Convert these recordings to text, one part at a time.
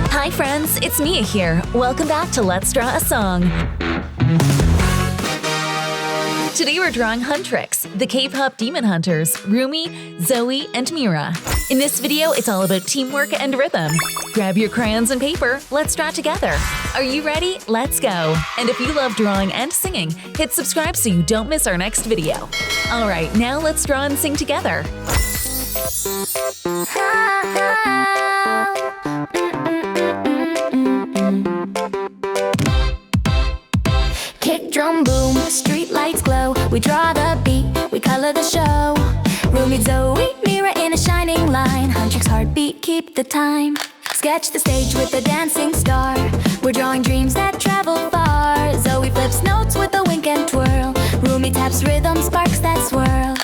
Hi friends, it's Mia here. Welcome back to Let's Draw a Song. Today we're drawing Huntrix, the K-pop demon hunters, Rumi, Zoey, and Mira. In this video, it's all about teamwork and rhythm. Grab your crayons and paper, let's draw together. Are you ready? Let's go! And if you love drawing and singing, hit subscribe so you don't miss our next video. Alright, now let's draw and sing together. Kick, drum, boom, street lights glow. We draw the beat, we color the show. Rumi, Zoey, Mira in a shining line. Huntrix heartbeat, keep the time. Sketch the stage with a dancing star. We're drawing dreams that travel far. Zoey flips notes with a wink and twirl. Rumi taps rhythm, sparks that swirl.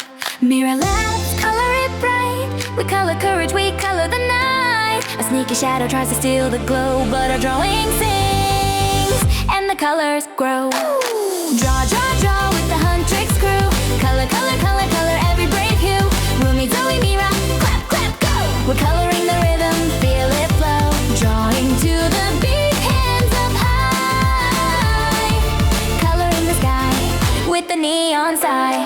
Mira laughs, color it bright. We color courage, we color the night. A sneaky shadow tries to steal the glow, but our drawing sings, and the colors grow. Draw, draw, draw with the Huntrix crew. Color, color, color, color every brave hue. Rumi, Zoey, Mira, clap, clap, go. We're coloring the rhythm, feel it flow. Drawing to the beat, hands up high. Coloring the sky with the neon sigh.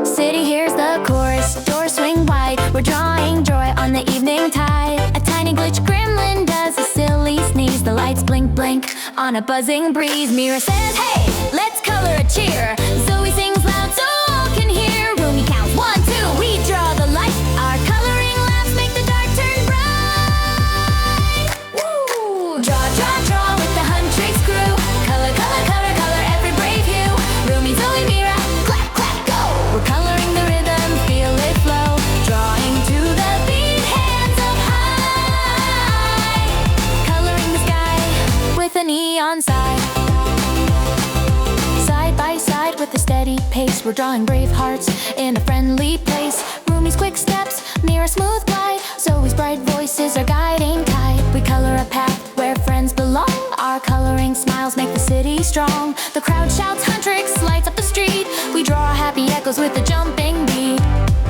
City hears the chorus, doors swing wide. We're drawing joy on the evening tide. A tiny glitch gremlin does a silly sneeze. The lights blink, blink on a buzzing breeze. Mira says, hey, let's color a cheer. Zoey sings loud so all can hear. Rumi counts 1, 2, we draw the light. Our coloring laughs make the dark turn bright. Woo! Draw, draw, draw with the Huntrix crew. Color, color, color, color every brave hue. Rumi, Zoey, Mira, clap, clap, go. We're coloring the rhythm, feel it flow. Drawing to the beat, hands up high. Coloring the sky with a neon sigh. Side by side with a steady pace, we're drawing brave hearts in a friendly place. Rumi's quick steps, Mira smooth glide. Zoey's bright voices are guiding tide. We color a path where friends belong. Our coloring smiles make the city strong. The crowd shouts, Huntrix lights up the street. We draw happy echoes with a jumping beat.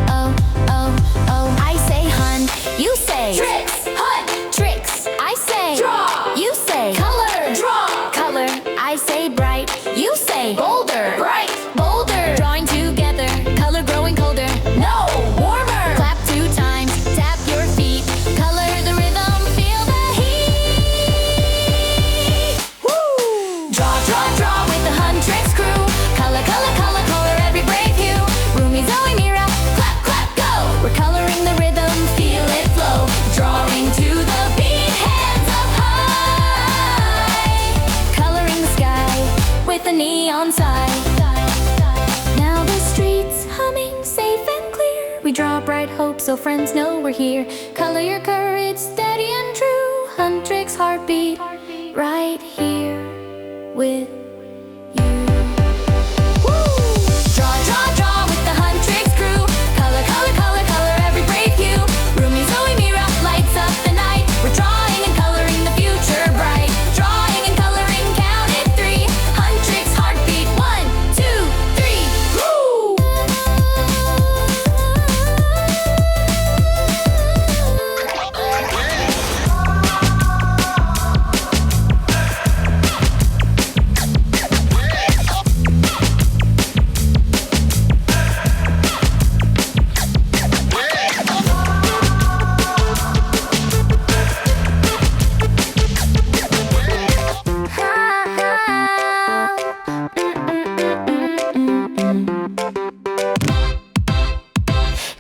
Oh, oh, oh, I say hunt, you say Tricks, hunt, tricks. I say draw, you say color, draw, color. I say bright, you say bolder, bright, bolder. Drawing together, color growing colder. no, warmer, Clap 2 times, tap your feet. Color the rhythm, feel the heat. Woo! draw, draw, draw With the Huntrix crew. Color, color, color, color every brave hue. Rumi, Zoey, Mira, clap, clap, go. We're coloring the rhythm, feel it flow. Drawing to the beat, hands up high. Coloring the sky with a neon sigh. Now the streets humming, safe and clear. We draw bright hope so friends know we're here. Color your courage, steady and true. Huntrix heartbeat, right here with you. Draw, draw, draw with the Huntrix crew. Color, color, color, color every brave hue. Rumi, Zoey, Mira, lights up the night. We're drawing and coloring the future bright. Drawing and coloring, count it 3. Huntrix heartbeat, 1, 2, 3. Woo!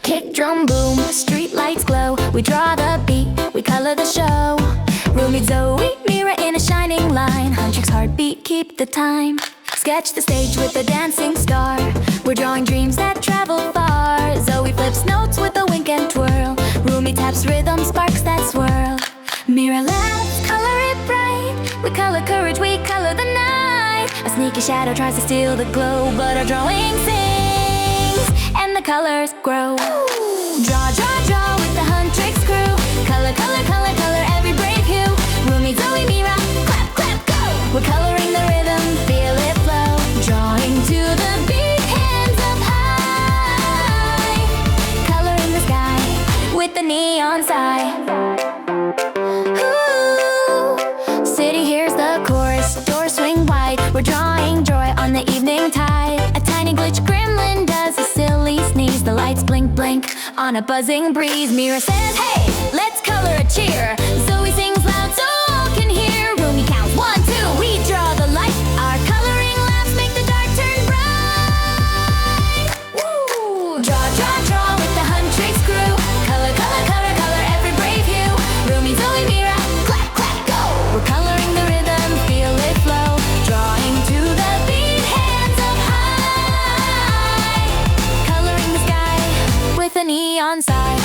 Kick, drum, boom, street lights glow. We draw the beat, we color the show. Rumi, Zoey, Mira in a shining line. Huntrix heartbeat, keep the time. Sketch the stage with a dancing star. We're drawing dreams that travel far. Zoey flips notes with a wink and twirl. Rumi taps rhythm, sparks that swirl. Mira laughs, color it bright. We color courage, we color the night. A sneaky shadow tries to steal the glow, but our drawing sings, and the colors grow. Draw, draw, draw with the Huntrix crew. Color, color, color, color every brave hue. Rumi, Zoey, Mira, clap, clap, go. We're coloring the rhythm, feel it flow. Drawing to the beat, hands up high. lights blink blink on a buzzing breeze. Mira says, hey, let's color a cheer. Zoe sings loud so all can hear. Rumi counts 1, 2, we draw the light. Our coloring labs make the dark turn bright. Woo! Draw, draw, draw with the Huntrix crew. Color, color, color, color every brave hue. Rumi, Zoey Mira, clap, clap, go. We're coloring the rhythm, feel it flow. Drawing to the beat, hands up high. Coloring the sky with a neon side.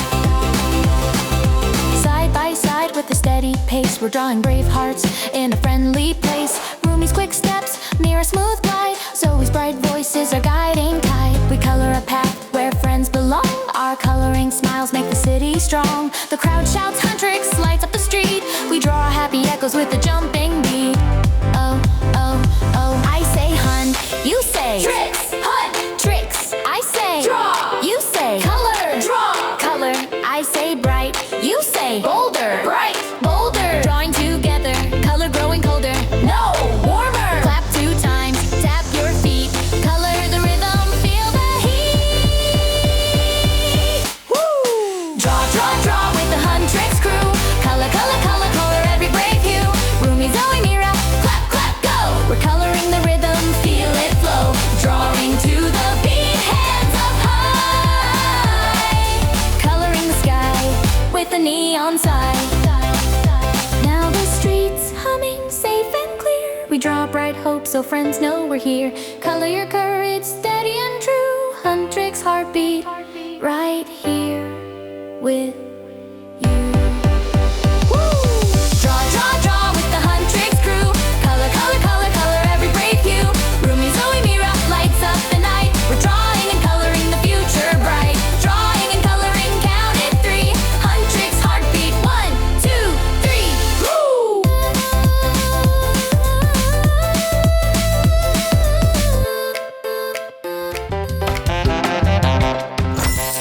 Side by side with a steady pace, we're drawing brave hearts in a friendly place. Rumi's quick steps, Mira smooth glide. Zoe's bright voices are guiding tide. We color a path where friends belong. Our coloring smiles make the city strong. The crowd shouts, Huntrix lights up the street. We draw happy echoes with a jumping beat. Oh, oh, oh, I say hun, you say Tricks, hunt, tricks. I say draw, you say color, draw, color. I say bright, you say bolder, bright, bolder. Drawing together, color growing colder. no, warmer, Clap 2 times, tap your feet. Color the rhythm, feel the heat. Woo! Draw, draw, draw with the Huntrix crew. Color, color, color, color every brave hue. Rumi, Zoey Mira, clap, clap, go. We're coloring the rhythm, feel it flow. Drawing to the beat, hands up high. Coloring the sky with a neon side. Now the streets humming safe and clear. We draw bright hope so friends know we're here. Color your courage steady and true. Huntrix heartbeat right here with you. Woo! Draw, draw, draw with the Huntrix crew. Color, color, color, color every brave hue. Rumi, Zoey Mira lights up the night. We're drawing and coloring the future bright. Drawing and coloring, count it 3. Huntrix heartbeat 1, 2, 3. Woo!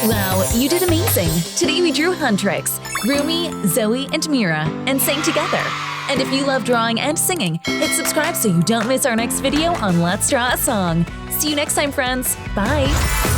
Wow, you did amazing! Today we drew Huntrix, Rumi, Zoey, and Mira, and sang together. And if you love drawing and singing, hit subscribe so you don't miss our next video on Let's Draw a Song. See you next time, friends. Bye!